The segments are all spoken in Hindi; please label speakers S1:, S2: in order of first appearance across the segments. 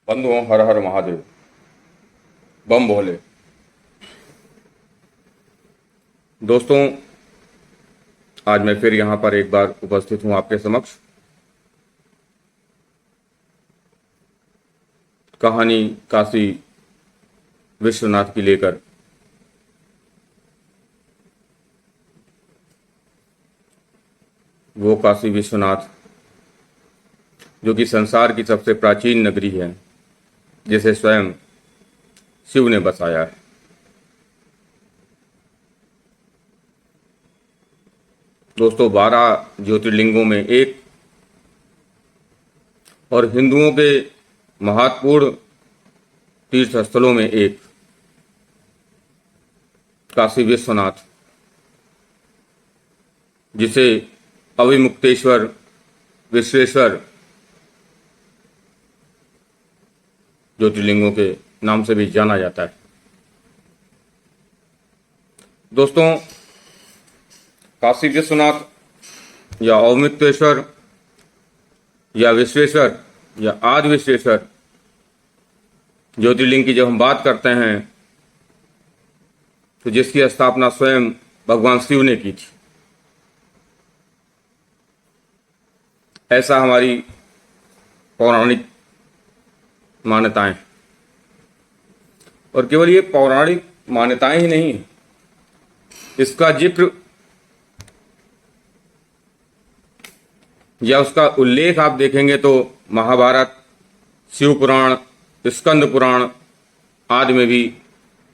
S1: बंधुओं, हर हर महादेव। बम भोले। दोस्तों, आज मैं फिर यहाँ पर एक बार उपस्थित हूँ आपके समक्ष। कहानी काशी विश्वनाथ की लेकर। वो काशी विश्वनाथ जो कि संसार की सबसे प्राचीन नगरी है, जिसे स्वयं शिव ने बसाया है। दोस्तों, 12 ज्योतिर्लिंगों में एक और हिंदुओं के महत्वपूर्ण तीर्थ स्थलों में एक काशी विश्वनाथ, जिसे अविमुक्तेश्वर, विश्वेश्वर ज्योतिर्लिंगों के नाम से भी जाना जाता है। दोस्तों, काशी विश्वनाथ या अवमुक्तेश्वर या विश्वेश्वर या आदि विश्वेश्वर ज्योतिर्लिंग की जब हम बात करते हैं तो जिसकी स्थापना स्वयं भगवान शिव ने की थी, ऐसा हमारी पौराणिक मान्यताएं। और केवल ये पौराणिक मान्यताएं ही नहीं, इसका जिक्र या उसका उल्लेख आप देखेंगे तो महाभारत, शिव पुराण, स्कंद पुराण आदि में भी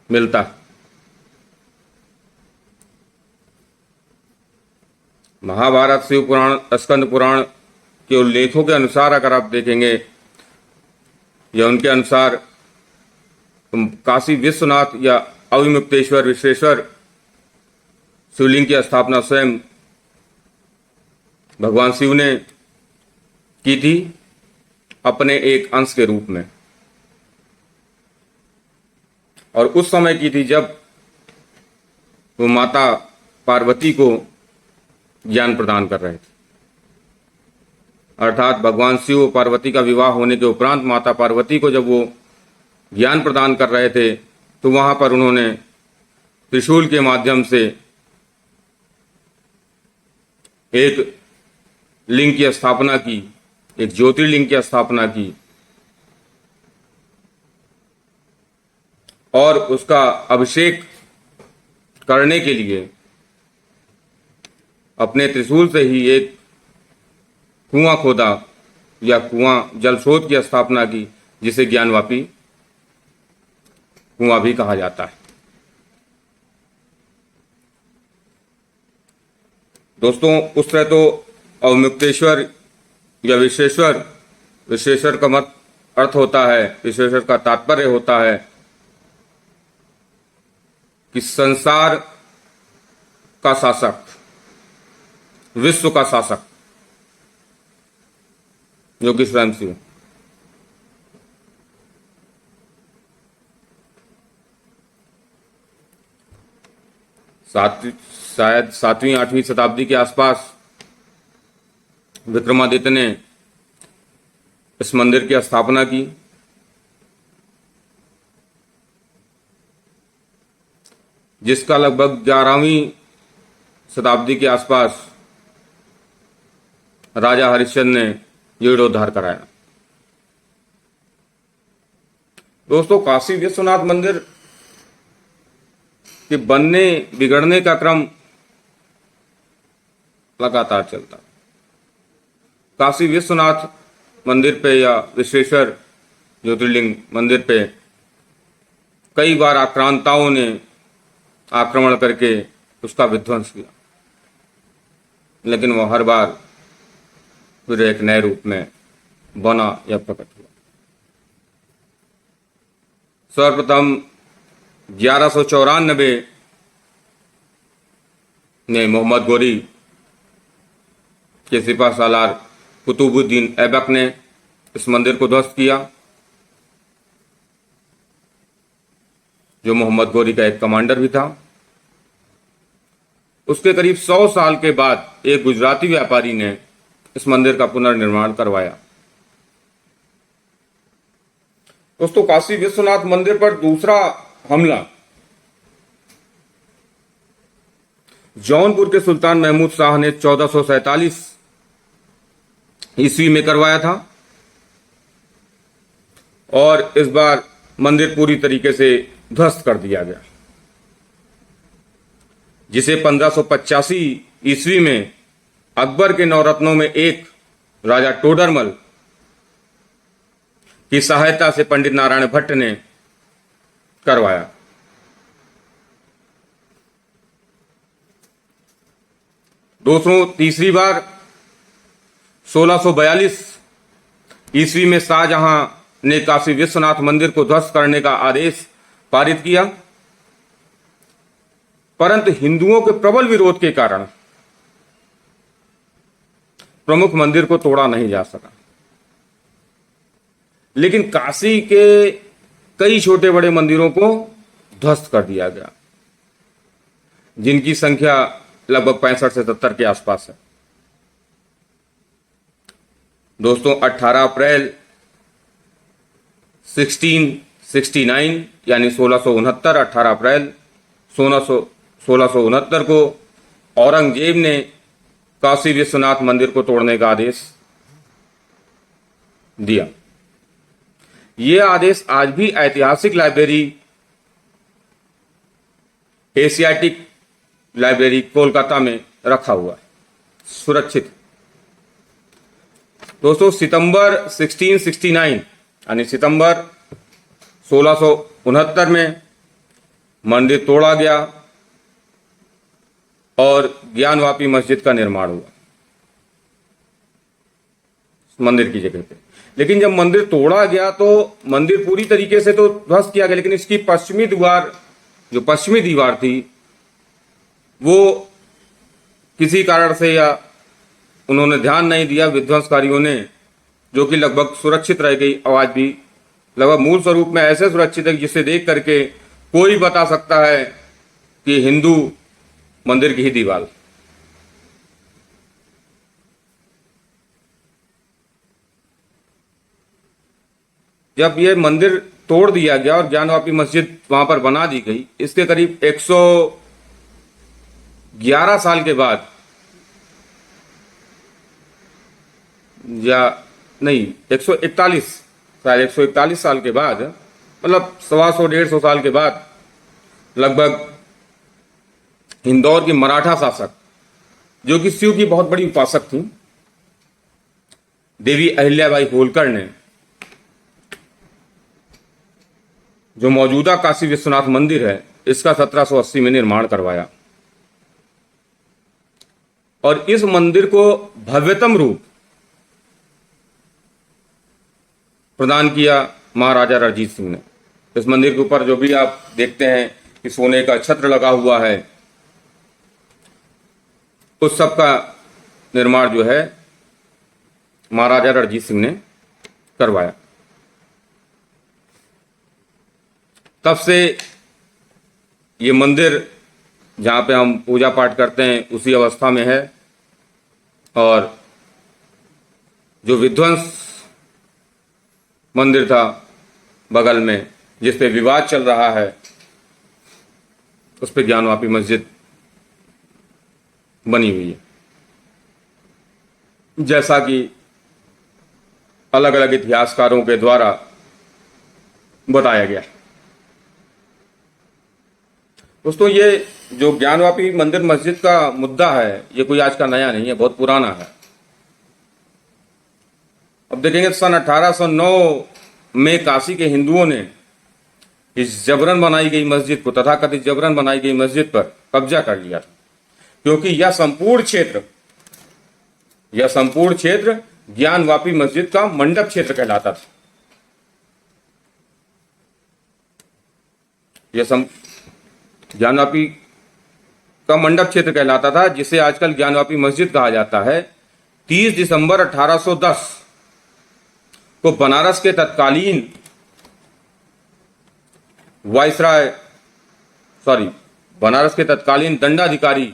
S1: मिलता है। महाभारत, शिव पुराण, स्कंद पुराण के उल्लेखों के अनुसार अगर आप देखेंगे या उनके अनुसार काशी विश्वनाथ या अविमुक्तेश्वर विश्वेश्वर शिवलिंग की स्थापना स्वयं भगवान शिव ने की थी, अपने एक अंश के रूप में। और उस समय की थी जब वो माता पार्वती को ज्ञान प्रदान कर रहे थे। अर्थात भगवान शिव और पार्वती का विवाह होने के उपरांत माता पार्वती को जब वो ज्ञान प्रदान कर रहे थे तो वहां पर उन्होंने त्रिशूल के माध्यम से एक लिंग की स्थापना की, एक ज्योतिर्लिंग की स्थापना की और उसका अभिषेक करने के लिए अपने त्रिशूल से ही एक कुआं खोदा या कुआं जल स्रोत की स्थापना की, जिसे ज्ञानवापी कुआं भी कहा जाता है। दोस्तों, उस तरह तो अवमुक्तेश्वर या विश्वेश्वर, विश्वेश्वर का मत अर्थ होता है, विश्वेश्वर का तात्पर्य होता है कि संसार का शासक, विश्व का शासक, जो कि स्वयं शिव। शायद 7वीं-8वीं शताब्दी के आसपास विक्रमादित्य ने इस मंदिर की स्थापना की। जिसका लगभग 11वीं शताब्दी के आसपास राजा हरिश्चंद्र ने जीर्णोद्धार कराया। दोस्तों, काशी विश्वनाथ मंदिर के बनने बिगड़ने का क्रम लगातार चलता। काशी विश्वनाथ मंदिर पे या विश्वेश्वर ज्योतिर्लिंग मंदिर पे कई बार आक्रांताओं ने आक्रमण करके उसका विध्वंस किया, लेकिन वह हर बार फिर एक नए रूप में बना या प्रकट हुआ। सर्वप्रथम 1194 में मोहम्मद गोरी के सिपह सालार कुतुबुद्दीन ऐबक ने इस मंदिर को ध्वस्त किया, जो मोहम्मद गोरी का एक कमांडर भी था। उसके करीब 100 साल के बाद एक गुजराती व्यापारी ने इस मंदिर का पुनर्निर्माण करवाया दोस्तों, काशी विश्वनाथ मंदिर पर दूसरा हमला जौनपुर के सुल्तान महमूद शाह ने 1447 ईस्वी में करवाया था और इस बार मंदिर पूरी तरीके से ध्वस्त कर दिया गया, जिसे 1585 ईस्वी में अकबर के नवरत्नों में एक राजा टोडरमल की सहायता से पंडित नारायण भट्ट ने करवाया। दोस्तों, तीसरी बार 1642 ईस्वी में शाहजहां ने काशी विश्वनाथ मंदिर को ध्वस्त करने का आदेश पारित किया, परंतु हिंदुओं के प्रबल विरोध के कारण प्रमुख मंदिर को तोड़ा नहीं जा सका। लेकिन काशी के कई छोटे बड़े मंदिरों को ध्वस्त कर दिया गया, जिनकी संख्या लगभग 65 से 70 के आसपास है। दोस्तों, 18 अप्रैल 1669 यानी 1669, 18 अप्रैल 1669 को औरंगजेब ने काशी विश्वनाथ मंदिर को तोड़ने का आदेश दिया। यह आदेश आज भी ऐतिहासिक लाइब्रेरी, एशियाटिक लाइब्रेरी कोलकाता में रखा हुआ है, सुरक्षित। दोस्तों, सितंबर 1669 यानी सितंबर 1669 में मंदिर तोड़ा गया और ज्ञानवापी मस्जिद का निर्माण हुआ मंदिर की जगह पे। लेकिन जब मंदिर तोड़ा गया तो मंदिर पूरी तरीके से तो ध्वस्त किया गया, लेकिन इसकी पश्चिमी दीवार, जो पश्चिमी दीवार थी, वो किसी कारण से या उन्होंने ध्यान नहीं दिया विध्वंसकारियों ने, जो कि लगभग सुरक्षित रह गई। आज भी लगभग मूल स्वरूप में ऐसे सुरक्षित है जिसे देख करके कोई बता सकता है कि हिंदू मंदिर की ही दीवार। जब यह मंदिर तोड़ दिया गया और ज्ञानवापी मस्जिद वहां पर बना दी गई, इसके करीब 111 साल के बाद, या नहीं 141, शायद 141 साल के बाद, मतलब 125-150 साल के बाद, लगभग इंदौर की मराठा शासक, जो कि शिव की बहुत बड़ी उपासक थी, देवी अहिल्याबाई होलकर ने जो मौजूदा काशी विश्वनाथ मंदिर है, इसका 1780 में निर्माण करवाया और इस मंदिर को भव्यतम रूप प्रदान किया महाराजा रणजीत सिंह ने। इस मंदिर के ऊपर जो भी आप देखते हैं कि सोने का छत्र लगा हुआ है, उस सब का निर्माण जो है महाराजा रणजीत सिंह ने करवाया। तब से ये मंदिर जहाँ पे हम पूजा पाठ करते हैं उसी अवस्था में है, और जो विध्वंस मंदिर था बगल में, जिस पे विवाद चल रहा है, उस पे ज्ञानवापी मस्जिद बनी हुई है, जैसा कि अलग अलग इतिहासकारों के द्वारा बताया गया। दोस्तों, ये जो ज्ञानवापी मंदिर मस्जिद का मुद्दा है, ये कोई आज का नया नहीं है, बहुत पुराना है। अब देखेंगे, सन 1809 में काशी के हिंदुओं ने इस जबरन बनाई गई मस्जिद को, तथाकथित जबरन बनाई गई मस्जिद पर कब्जा कर लिया था, क्योंकि यह संपूर्ण क्षेत्र ज्ञानवापी मस्जिद का मंडप क्षेत्र कहलाता था। यह ज्ञानवापी का मंडप क्षेत्र कहलाता था, जिसे आजकल ज्ञानवापी मस्जिद कहा जाता है। 30 दिसंबर 1810 को बनारस के तत्कालीन बनारस के तत्कालीन दंडाधिकारी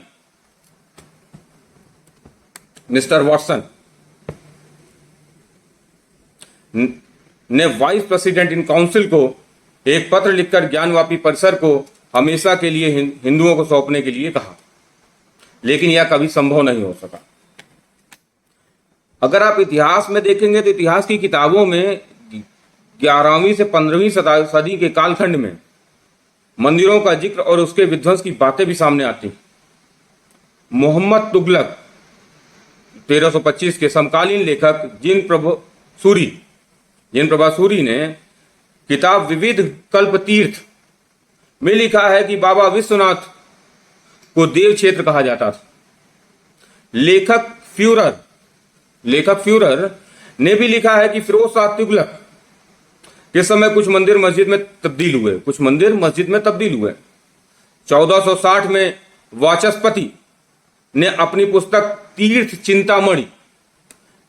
S1: मिस्टर वॉटसन ने वाइस प्रेसिडेंट इन काउंसिल को एक पत्र लिखकर ज्ञानवापी परिसर को हमेशा के लिए हिंदुओं को सौंपने के लिए कहा, लेकिन यह कभी संभव नहीं हो सका। अगर आप इतिहास में देखेंगे तो इतिहास की किताबों में 11वीं से 15वीं सदी के कालखंड में मंदिरों का जिक्र और उसके विध्वंस की बातें भी सामने आती। मोहम्मद तुगलक 1325 के समकालीन लेखक जिन प्रभा सूरी ने किताब विविध कल्प तीर्थ में लिखा है कि बाबा विश्वनाथ को देव क्षेत्र कहा जाता था। लेखक फ्यूरर ने भी लिखा है कि फिरोज शाह तुगलक के समय कुछ मंदिर मस्जिद में तब्दील हुए। 1460 में वाचस्पति ने अपनी पुस्तक तीर्थ चिंतामणि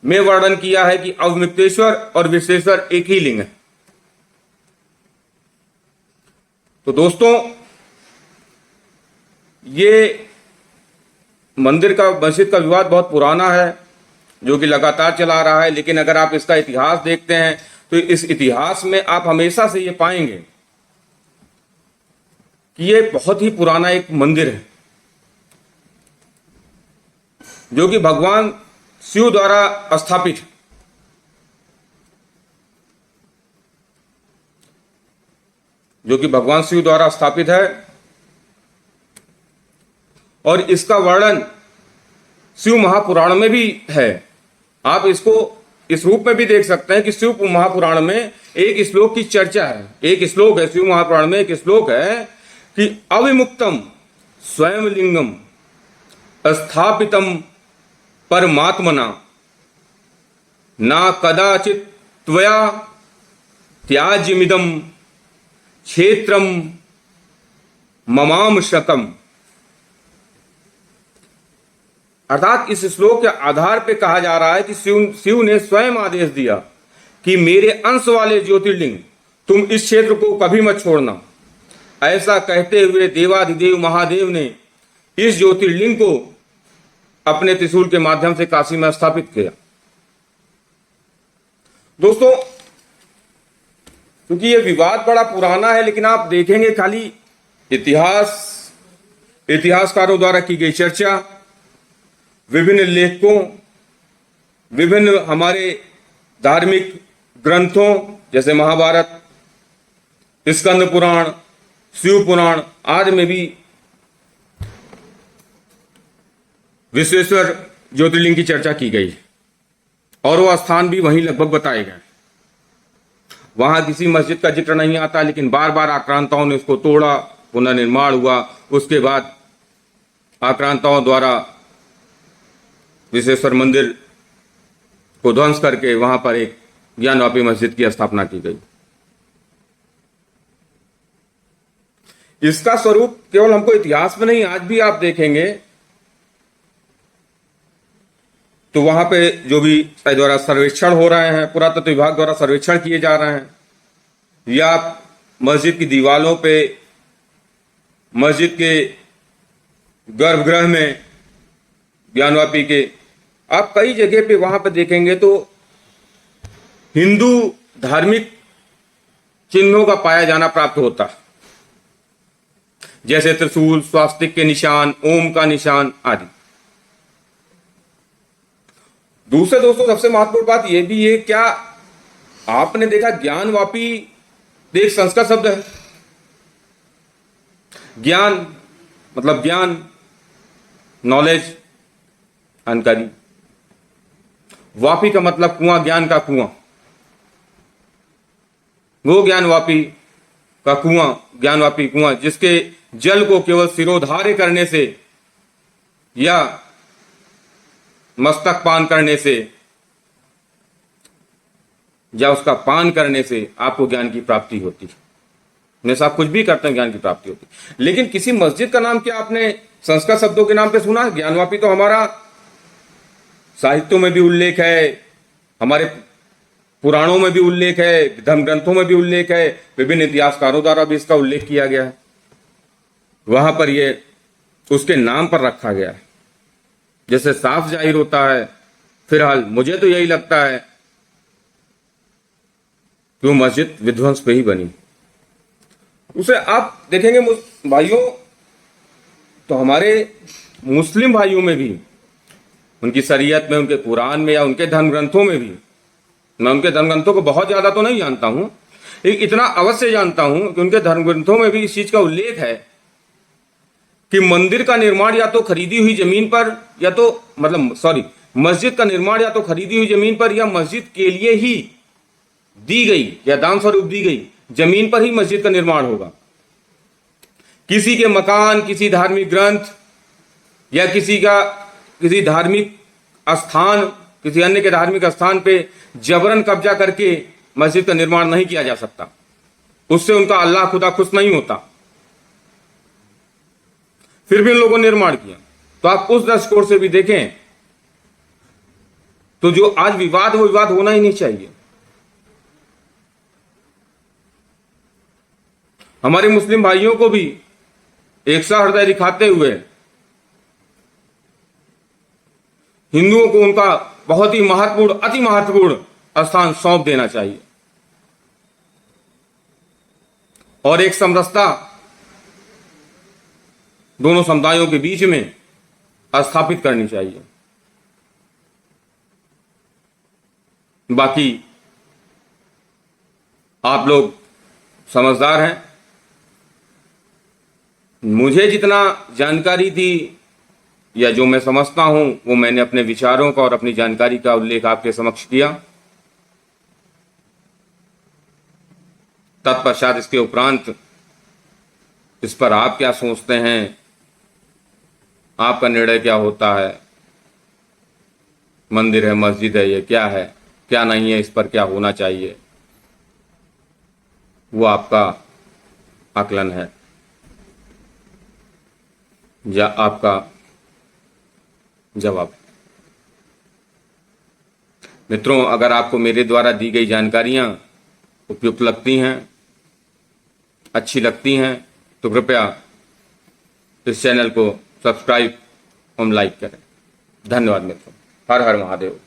S1: में वर्णन किया है कि अवमिक्तेश्वर और विश्वेश्वर एक ही लिंग है। तो दोस्तों, ये मस्जिद का विवाद बहुत पुराना है, जो कि लगातार चला रहा है। लेकिन अगर आप इसका इतिहास देखते हैं तो इस इतिहास में आप हमेशा से ये पाएंगे कि ये बहुत ही पुराना एक मंदिर है, जो कि भगवान शिव द्वारा स्थापित है। और इसका वर्णन शिव महापुराण में भी है। आप इसको इस रूप में भी देख सकते हैं कि शिव महापुराण में एक श्लोक की चर्चा है। एक श्लोक है शिव महापुराण में, एक श्लोक है कि अविमुक्तम स्वयं लिंगम स्थापितम परमात्मना ना कदाचित त्वया त्याज्यमिदम क्षेत्रम ममाम शकम। अर्थात इस श्लोक के आधार पे कहा जा रहा है कि शिव ने स्वयं आदेश दिया कि मेरे अंश वाले ज्योतिर्लिंग तुम इस क्षेत्र को कभी मत छोड़ना। ऐसा कहते हुए देवाधिदेव महादेव ने इस ज्योतिर्लिंग को अपने त्रिशूल के माध्यम से काशी में स्थापित किया। दोस्तों, क्योंकि यह विवाद बड़ा पुराना है, लेकिन आप देखेंगे खाली इतिहासकारों द्वारा की गई चर्चा, विभिन्न लेखकों, विभिन्न हमारे धार्मिक ग्रंथों जैसे महाभारत, स्कंद पुराण, शिव पुराण आदि में भी विश्वेश्वर ज्योतिर्लिंग की चर्चा की गई और वह स्थान भी वहीं लगभग बताए गए। वहां किसी मस्जिद का जिक्र नहीं आता, लेकिन बार बार आक्रांताओं ने उसको तोड़ा, पुनर्निर्माण हुआ। उसके बाद आक्रांताओं द्वारा विश्वेश्वर मंदिर को ध्वंस करके वहां पर एक ज्ञानवापी मस्जिद की स्थापना की गई। इसका स्वरूप केवल हमको इतिहास में नहीं, आज भी आप देखेंगे तो वहां पे जो भी द्वारा सर्वेक्षण हो रहे हैं, पुरातत्व विभाग द्वारा सर्वेक्षण किए जा रहे हैं, या मस्जिद की दीवारों पे, मस्जिद के गर्भगृह में ज्ञानवापी के, आप कई जगह पे वहां पे देखेंगे तो हिंदू धार्मिक चिन्हों का पाया जाना प्राप्त होता है, जैसे त्रिशूल, स्वास्तिक के निशान, ओम का निशान आदि। दूसरे दोस्तों, सबसे महत्वपूर्ण बात यह भी है, क्या आपने देखा ज्ञानवापी एक संस्कृत शब्द है। ज्ञान मतलब ज्ञान, नॉलेज, जानकारी। वापी का मतलब कुआं, ज्ञान का कुआं। वो ज्ञानवापी का कुआं, ज्ञानवापी कुआं, जिसके जल को केवल सिरोधार्य करने से या मस्तक पान करने से या उसका पान करने से आपको ज्ञान की प्राप्ति होती है। जैसे आप कुछ भी करते हैं ज्ञान की प्राप्ति होती है। लेकिन किसी मस्जिद का नाम क्या आपने संस्कृत शब्दों के नाम पे सुना? ज्ञानवापी तो हमारा साहित्यों में भी उल्लेख है, हमारे पुराणों में भी उल्लेख है, धर्म ग्रंथों में भी उल्लेख है, विभिन्न इतिहासकारों द्वारा भी इसका उल्लेख किया गया है। वहां पर ये उसके नाम पर रखा गया है, जैसे साफ जाहिर होता है। फिलहाल मुझे तो यही लगता है कि वो मस्जिद विध्वंस पे ही बनी। उसे आप देखेंगे भाइयों, तो हमारे मुस्लिम भाइयों में भी, उनकी शरीयत में, उनके कुरान में या उनके धर्म ग्रंथों में भी, मैं उनके धर्म ग्रंथों को बहुत ज्यादा तो नहीं जानता हूं, लेकिन इतना अवश्य जानता हूं कि उनके धर्म ग्रंथों में भी इस चीज का उल्लेख है कि मंदिर का निर्माण या तो खरीदी हुई जमीन पर, या तो मस्जिद का निर्माण या तो खरीदी हुई जमीन पर या मस्जिद के लिए ही दी गई या दान स्वरूप दी गई जमीन पर ही मस्जिद का निर्माण होगा। किसी के मकान, किसी धार्मिक ग्रंथ या किसी धार्मिक स्थान, किसी अन्य के धार्मिक स्थान पे जबरन कब्जा करके मस्जिद का निर्माण नहीं किया जा सकता। उससे उनका अल्लाह खुदा खुश नहीं होता। फिर भी उन लोगों ने निर्माण किया। तो आप उस दृष्टिकोण से भी देखें तो जो आज विवाद, वो विवाद होना ही नहीं चाहिए। हमारे मुस्लिम भाइयों को भी एक सा हृदय दिखाते हुए हिंदुओं को उनका बहुत ही महत्वपूर्ण, अति महत्वपूर्ण स्थान सौंप देना चाहिए और एक समरसता दोनों समुदायों के बीच में स्थापित करनी चाहिए। बाकी आप लोग समझदार हैं। मुझे जितना जानकारी थी या जो मैं समझता हूं, वो मैंने अपने विचारों का और अपनी जानकारी का उल्लेख आपके समक्ष किया। तत्पश्चात इसके उपरांत इस पर आप क्या सोचते हैं, आपका निर्णय क्या होता है, मंदिर है, मस्जिद है, ये क्या है, क्या नहीं है, इस पर क्या होना चाहिए, वो आपका आकलन है या आपका जवाब। मित्रों, अगर आपको मेरे द्वारा दी गई जानकारियां उपयुक्त लगती हैं, अच्छी लगती हैं, तो कृपया इस चैनल को सब्सक्राइब और लाइक करें। धन्यवाद मित्रों। हर हर महादेव।